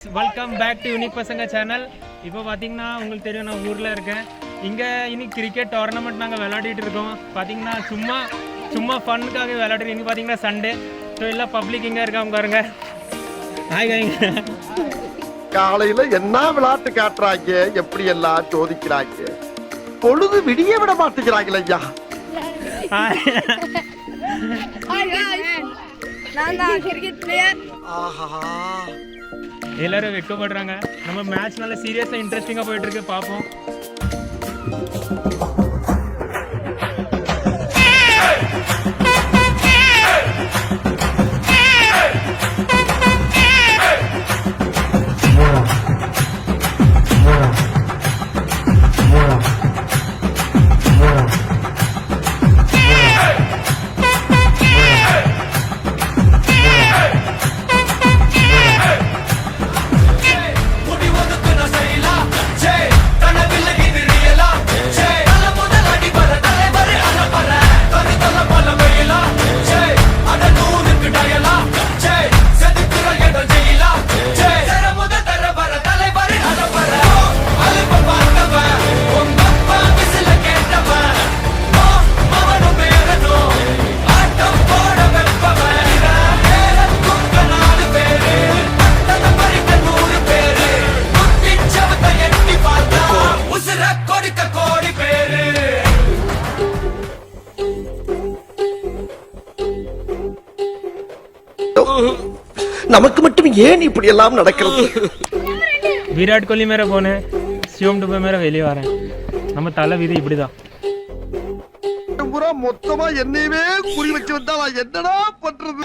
Welcome back to unique பசங்க channel. இப்போ பார்த்தீங்கன்னா உங்களுக்கு தெரியும் நான் ஊரில் இருக்கேன். இங்கே இன்னைக்கு கிரிக்கெட் டோர்னமெண்ட் நாங்கள் விளையாடிட்டு இருக்கோம். பார்த்தீங்கன்னா சும்மா ஃபன்னுக்காக விளையாடுறோம். இன்னைக்கு பார்த்தீங்கன்னா சண்டே. ஸோ எல்லாம் பப்ளிக் இங்கே இருக்காங்க பாருங்க. ஹாய் கைங்க. காலையில் என்ன விளையாட்டு காட்டுறாங்க, எப்படி எல்லாம் சோதிக்கிறாங்க, பொழுது விடிய விட மாட்டேங்கிறாங்களே ஐயா. எல்லாரும் வெட்கப்படுறாங்க. நம்ம மேட்ச் நல்ல சீரியஸாக இன்ட்ரெஸ்டிங்காக போயிட்டு இருக்கு, பார்ப்போம். நமக்கு மட்டும் ஏன் இப்படி எல்லாம் நடக்கிறது? விராட் கோலி மேல போனேன், சிவம் டுபே மேல வெளியே வரேன். நம்ம தலை விதி இப்படிதான். மொத்தமா என்னையவே குறி வச்சு வந்தா என்னடா பண்றது?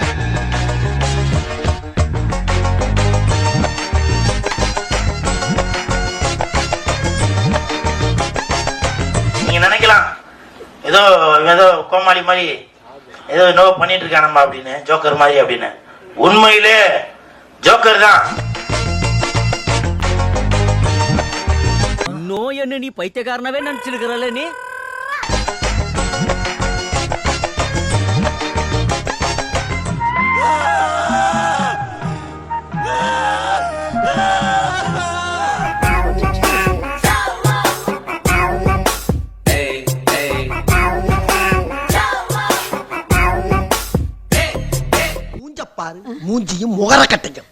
நீங்க நினைக்கலாம் ஏதோ ஏதோ கோமாளி மாதிரி ஏதோ என்னவோ பண்ணிட்டு இருக்கானம்மா அப்படின்னு, ஜோக்கர் மாதிரி அப்படின்னு. உண்மையிலே ஜோக்கர் தான். இன்னும் என்ன நீ பைத்தியக்காரனவே நினைச்சிருக்கிறல்ல நீ? மூஞ்சியும் முகர கட்டையும்.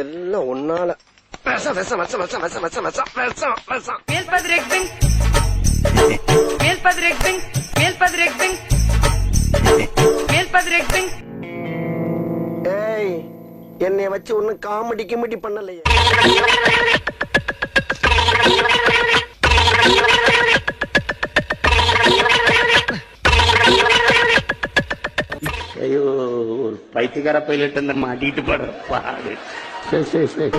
எல்லாம் ஒன்னால என்னை வச்சு ஒண்ணு காமெடி கிமெடி பண்ணலையே. ஐயோ, ஒரு பைத்தியக்கார பைலட் அந்த மாட்டிட்டு படுற பாடு. சரி